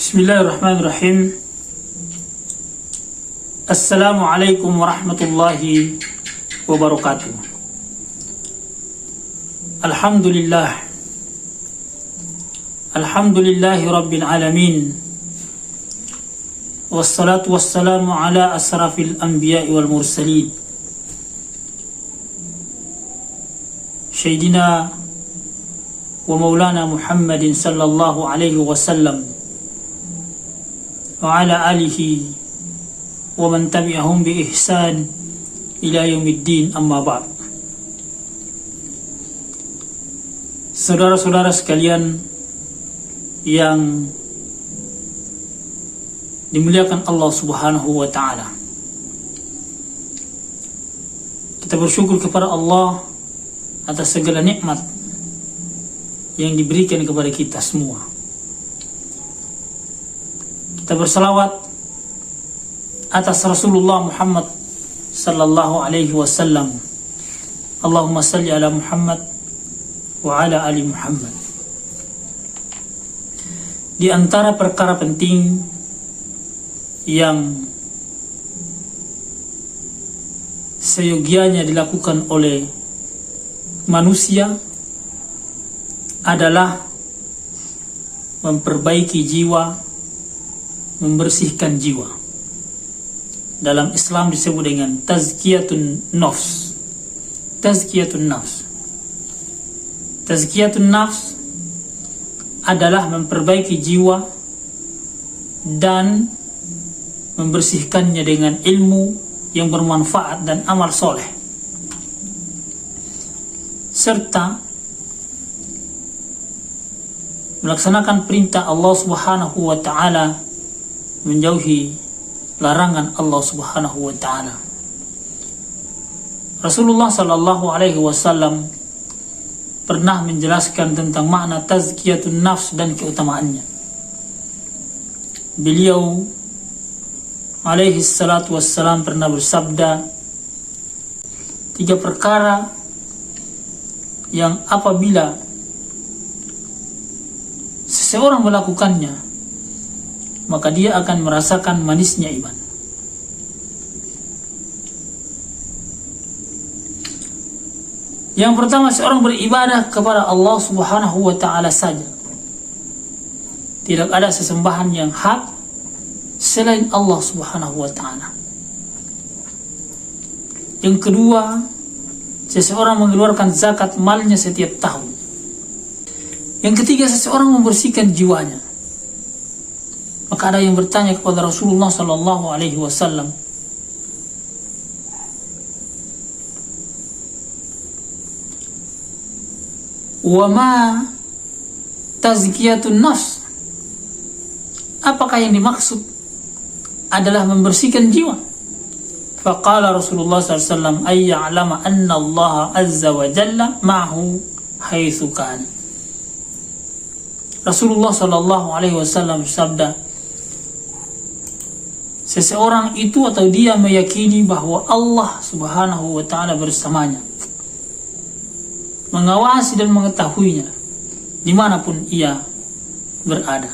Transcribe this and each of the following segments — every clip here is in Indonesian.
Bismillahirrahmanirrahim. Assalamualaikum warahmatullahi wabarakatuh. Alhamdulillahi rabbil alamin. Wassalatu wassalamu ala asrafil anbiya'i wal mursalin. Sayyidina wa maulana Muhammadin sallallahu alaihi wasallam wa ala alihi wa man tabi'ahum bi ihsan ila yaumiddin, amma ba'd. Saudara-saudara sekalian yang dimuliakan Allah Subhanahu wa ta'ala, kita bersyukur kepada Allah atas segala nikmat yang diberikan kepada kita semua. Kita bersalawat atas Rasulullah Muhammad sallallahu alaihi wasallam. Allahumma salli ala Muhammad wa ala ali Muhammad. Di antara perkara penting yang seyogianya dilakukan oleh manusia adalah memperbaiki jiwa, membersihkan jiwa. Dalam Islam disebut dengan tazkiyatun nafs. Tazkiyatun nafs. Tazkiyatun nafs adalah memperbaiki jiwa dan membersihkannya dengan ilmu yang bermanfaat dan amal soleh, serta melaksanakan perintah Allah Subhanahu wa ta'ala, menjauhi larangan Allah Subhanahu wa ta'ala. Rasulullah sallallahu alaihi wasallam pernah menjelaskan tentang makna tazkiyatun nafs dan keutamaannya. Beliau alaihi salatu wassalam pernah bersabda, 3 perkara yang apabila seseorang melakukannya, maka dia akan merasakan manisnya iman. Yang pertama, seorang beribadah kepada Allah Subhanahu wa ta'ala saja. Tidak ada sesembahan yang hak selain Allah Subhanahu wa ta'ala. Yang kedua, seseorang mengeluarkan zakat malnya setiap tahun. Yang ketiga, seseorang membersihkan jiwanya. Maka ada yang bertanya kepada Rasulullah sallallahu alaihi wasallam, "Wa ma tazkiyatun nafs?" Apakah yang dimaksud adalah membersihkan jiwa? Faqala Rasulullah sallallahu alaihi wasallam, "Ay ya'lama anna Allah azza wa jalla ma'hu haitsu kana." Rasulullah sallallahu alaihi wasallam bersabda, seseorang itu atau dia meyakini bahwa Allah Subhanahu wa ta'ala bersamanya, mengawasi dan mengetahuinya dimanapun ia berada.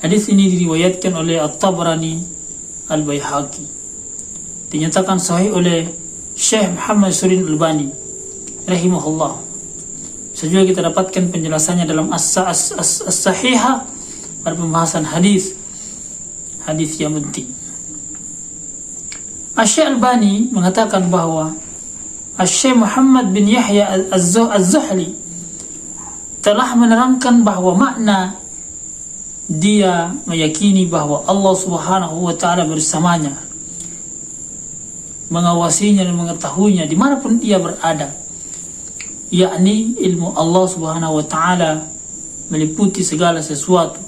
Hadis ini diriwayatkan oleh At-Tabrani Al-Baihaqi, dinyatakan sahih oleh Syekh Muhammad Surin Albani rahimahullah. Sejauh kita dapatkan penjelasannya dalam As-Sahihah pada pembahasan hadis yang penting. Syekh Albani mengatakan bahwa Syekh Muhammad bin Yahya Az-Zuhli telah menerangkan bahwa makna dia meyakini bahwa Allah Subhanahu wa ta'ala bersamanya, mengawasinya dan mengetahuinya dimanapun ia berada, yakni ilmu Allah Subhanahu wa ta'ala meliputi segala sesuatu,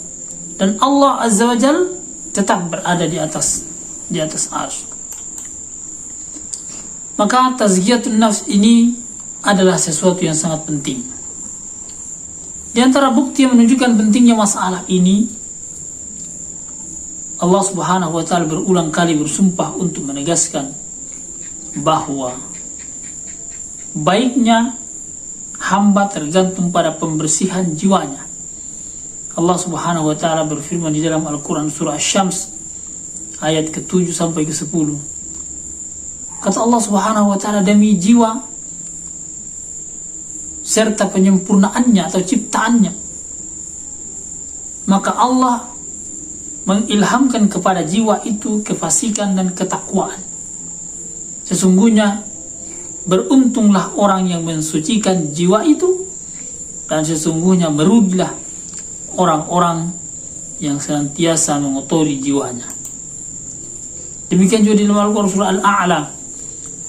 dan Allah Azza wa Jalla tetap berada di atas arsy. Maka tazkiyatun nafs ini adalah sesuatu yang sangat penting. Di antara bukti yang menunjukkan pentingnya masalah ini, Allah Subhanahu wa ta'ala berulang kali bersumpah untuk menegaskan bahwa baiknya hamba tergantung pada pembersihan jiwanya. Allah Subhanahu wa taala berfirman di dalam Al-Qur'an surah Asy-Syams ayat ke-7 sampai ke-10. Kata Allah Subhanahu wa taala, demi jiwa serta penyempurnaannya atau ciptaannya, maka Allah mengilhamkan kepada jiwa itu kefasikan dan ketakwaan. Sesungguhnya beruntunglah orang yang mensucikan jiwa itu, dan sesungguhnya merugilah orang-orang yang senantiasa mengotori jiwanya. Demikian juga di dalam Al-Qur'an surah Al-A'la,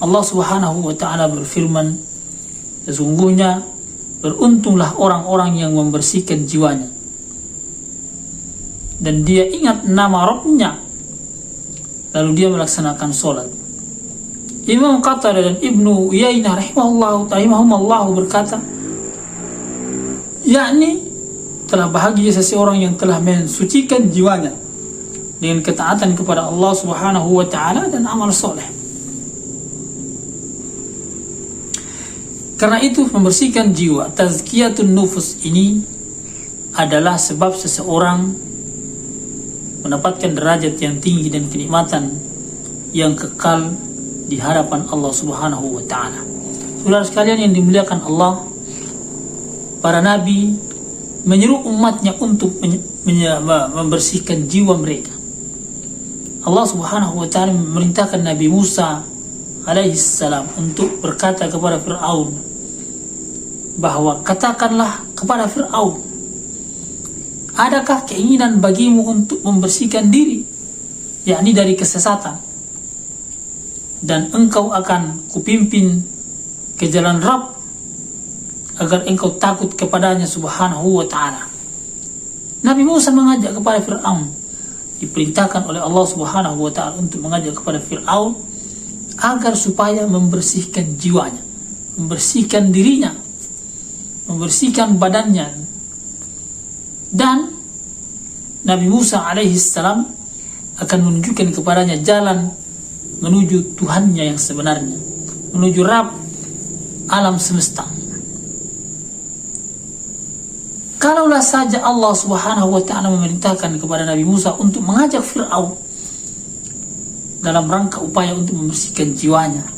Allah Subhanahu wa taala berfirman, sesungguhnya beruntunglah orang-orang yang membersihkan jiwanya dan dia ingat nama Rabbnya, lalu dia melaksanakan sholat. Imam Qatadah dan Ibnu Uyainah rahimahumullah berkata, yakni telah bahagia seseorang yang telah mensucikan jiwanya dengan ketaatan kepada Allah Subhanahu wa taala dan amal soleh. Karena itu membersihkan jiwa, tazkiyatun nufus ini adalah sebab seseorang mendapatkan derajat yang tinggi dan kenikmatan yang kekal di hadapan Allah Subhanahu wa taala. Saudara sekalian yang dimuliakan Allah, para nabi menyeru umatnya untuk membersihkan jiwa mereka. Allah Subhanahu wa taala memerintahkan Nabi Musa alaihi salam untuk berkata kepada Fir'aun bahwa katakanlah kepada Fir'aun, adakah keinginan bagimu untuk membersihkan diri, yakni dari kesesatan, dan engkau akan kupimpin ke jalan Rabb agar engkau takut kepadanya Subhanahu wa ta'ala. Nabi Musa mengajak kepada Fir'aun, diperintahkan oleh Allah Subhanahu wa ta'ala untuk mengajak kepada Fir'aun agar supaya membersihkan jiwanya, membersihkan dirinya, membersihkan badannya. Dan Nabi Musa alaihi salam akan menunjukkan kepadanya jalan menuju Tuhannya yang sebenarnya, menuju Rabb alam semesta. Kalaulah saja Allah Subhanahu wa ta'ala memerintahkan kepada Nabi Musa untuk mengajak Fir'aun dalam rangka upaya untuk membersihkan jiwanya,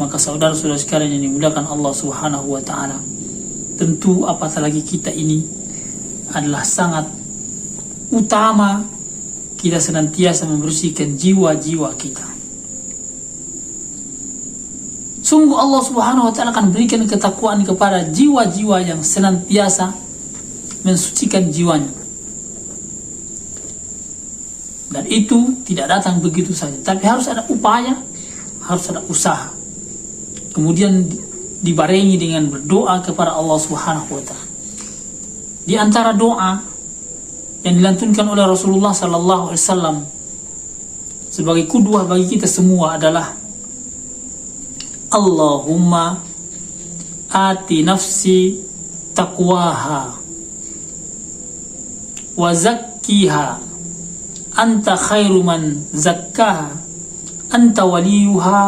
maka saudara-saudara sekalian yang dimuliakan Allah Subhanahu wa ta'ala, tentu apatah lagi kita ini adalah sangat utama kita senantiasa membersihkan jiwa-jiwa kita. Sungguh Allah Subhanahu wa ta'ala akan berikan ketakwaan kepada jiwa-jiwa yang senantiasa mensucikan jiwanya. Dan itu tidak datang begitu saja, tapi harus ada upaya, harus ada usaha. Kemudian dibarengi dengan berdoa kepada Allah Subhanahu wa ta'ala. Di antara doa yang dilantunkan oleh Rasulullah sallallahu alaihi wasallam sebagai qudwah bagi kita semua adalah Allahumma ati nafsi taqwaha wa zakkiha anta khairu man zakkaha anta waliyuha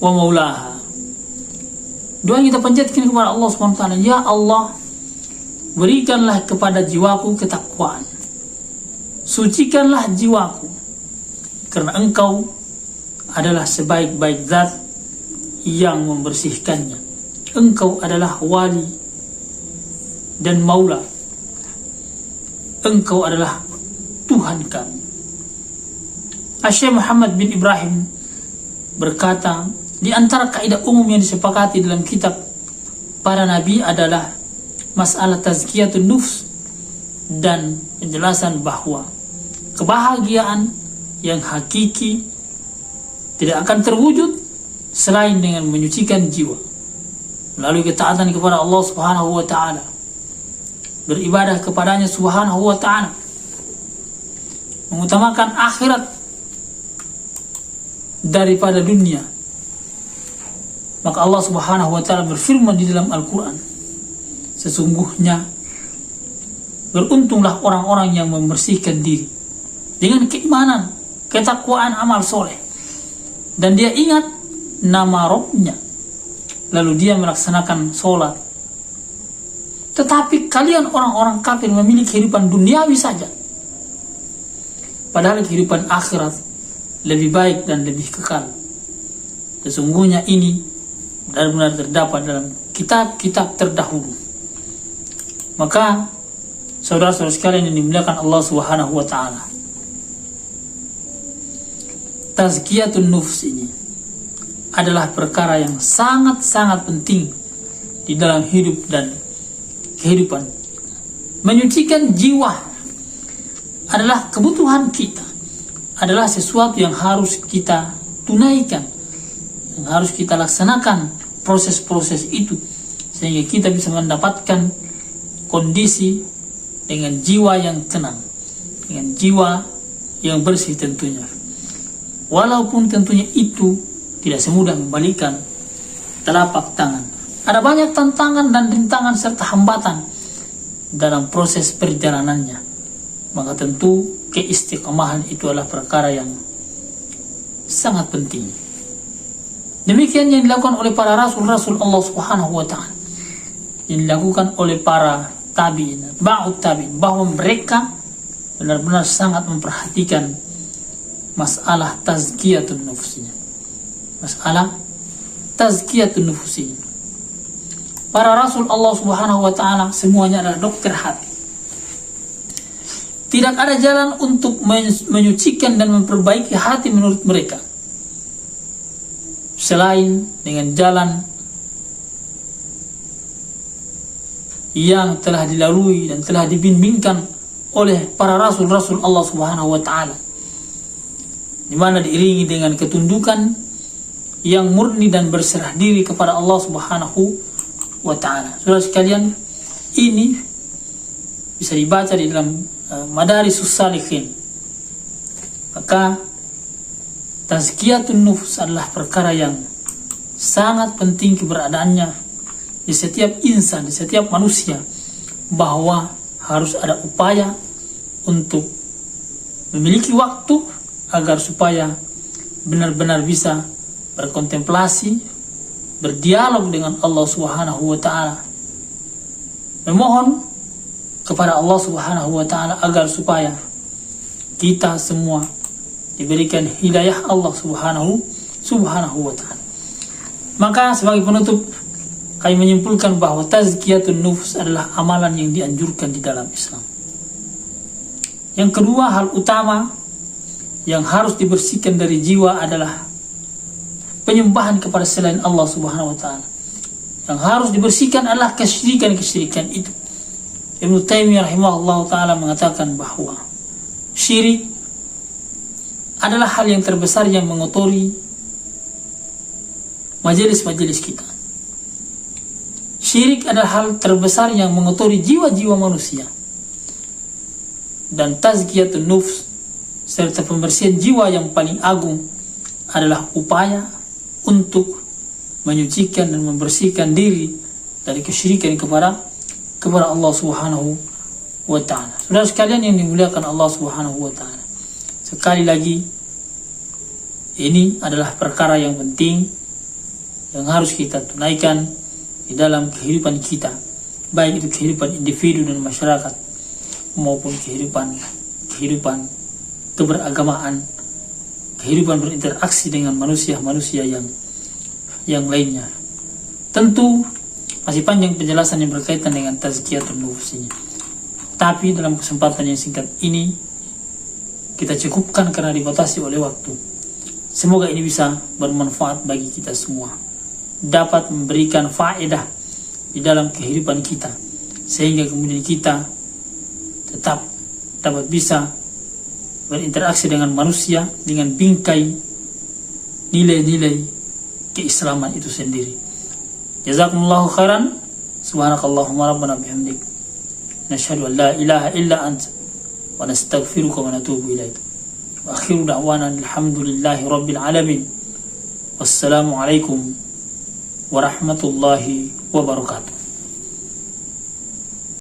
wa maulaha. Doa yang kita panjatkan kepada Allah Subhanahu wa taala, ya Allah, berikanlah kepada jiwaku ketakwaan, sucikanlah jiwaku, karena Engkau adalah sebaik-baik zat yang membersihkannya. Engkau adalah wali dan maula, Engkau adalah Tuhan kami. Syekh Muhammad bin Ibrahim berkata, di antara kaidah umum yang disepakati dalam kitab para nabi adalah masalah tazkiyatun nufs dan penjelasan bahwa kebahagiaan yang hakiki tidak akan terwujud selain dengan menyucikan jiwa melalui ketaatan kepada Allah Subhanahu wa ta'ala, beribadah kepadanya Subhanahu wa ta'ala, mengutamakan akhirat daripada dunia. Maka Allah Subhanahu wa ta'ala berfirman di dalam Al-Quran, sesungguhnya beruntunglah orang-orang yang membersihkan diri dengan keimanan, ketakwaan, amal soleh, dan dia ingat nama Rabbnya, lalu dia melaksanakan sholat. Tetapi kalian orang-orang kafir memiliki kehidupan duniawi saja, padahal kehidupan akhirat lebih baik dan lebih kekal. Sesungguhnya ini benar-benar terdapat dalam kitab-kitab terdahulu. Maka saudara-saudara sekalian yang dimuliakan Allah Subhanahu wa taala, tazkiyatun nufs ini adalah perkara yang sangat-sangat penting di dalam hidup dan kehidupan. Menyucikan jiwa adalah kebutuhan kita, adalah sesuatu yang harus kita tunaikan, yang harus kita laksanakan proses-proses itu, sehingga kita bisa mendapatkan kondisi dengan jiwa yang tenang, dengan jiwa yang bersih tentunya. Walaupun tentunya itu tidak semudah membalikan telapak tangan. Ada banyak tantangan dan rintangan serta hambatan dalam proses perjalanannya. Maka tentu keistiqomahan itu adalah perkara yang sangat penting. Demikian yang dilakukan oleh para rasul-rasul Allah Subhanahu wa taala, yang dilakukan oleh para tabi'in, ba'ud tabi'in, bahwa mereka benar-benar sangat memperhatikan masalah tazkiyatun nufsinya. Masalah tazkiyatun nufsinya. Para rasul Allah Subhanahu wa taala semuanya adalah dokter hati. Tidak ada jalan untuk menyucikan dan memperbaiki hati menurut mereka selain dengan jalan yang telah dilalui dan telah dibimbingkan oleh para rasul-rasul Allah Subhanahu wa taala, di mana diiringi dengan ketundukan yang murni dan berserah diri kepada Allah Subhanahu wa taala. Saudara sekalian, ini bisa dibaca di dalam Madarisus Salihin. Maka tazkiyatun nufs adalah perkara yang sangat penting keberadaannya di setiap insan, di setiap manusia, bahwa harus ada upaya untuk memiliki waktu agar supaya benar-benar bisa berkontemplasi, berdialog dengan Allah Subhanahu wa taala, memohon kepada Allah Subhanahu wa taala agar supaya kita semua diberikan hidayah Allah Subhanahu wa taala. Maka sebagai penutup, kami menyimpulkan bahwa tazkiyatun nufs adalah amalan yang dianjurkan di dalam Islam. Yang kedua, hal utama yang harus dibersihkan dari jiwa adalah penyembahan kepada selain Allah Subhanahu wa taala. Yang harus dibersihkan adalah kesyirikan-kesyirikan itu. Ibnu Taimiyah rahimahullah taala mengatakan bahwa syirik adalah hal yang terbesar yang mengotori majelis-majelis kita. Syirik adalah hal terbesar yang mengotori jiwa-jiwa manusia. Dan tazkiyatun nufs serta pembersihan jiwa yang paling agung adalah upaya untuk menyucikan dan membersihkan diri dari kesyirikan kepada Allah Subhanahu wa taala. Saudara sekalian yang dimuliakan Allah Subhanahu wa taala, sekali lagi ini adalah perkara yang penting yang harus kita tunaikan di dalam kehidupan kita, baik itu kehidupan individu dan masyarakat maupun kehidupan keberagamaan, kehidupan berinteraksi dengan manusia-manusia yang lainnya. Tentu masih panjang penjelasan yang berkaitan dengan tazkiyatun nufs ini, tapi dalam kesempatan yang singkat ini kita cukupkan karena dibatasi oleh waktu. Semoga ini bisa bermanfaat bagi kita semua, dapat memberikan faedah di dalam kehidupan kita, sehingga kemudian kita tetap dapat bisa berinteraksi dengan manusia dengan bingkai nilai-nilai keislaman itu sendiri. Jazakumullahu khairan. Subhanakallahumma rabbana bihamdik, nashhadu an la ilaha illa anta wa nastaghfiruka wa natubu ilaik. Wa akhiru da'wana alhamdulillahi rabbil alamin. Wassalamu alaikum warahmatullahi wabarakatuh.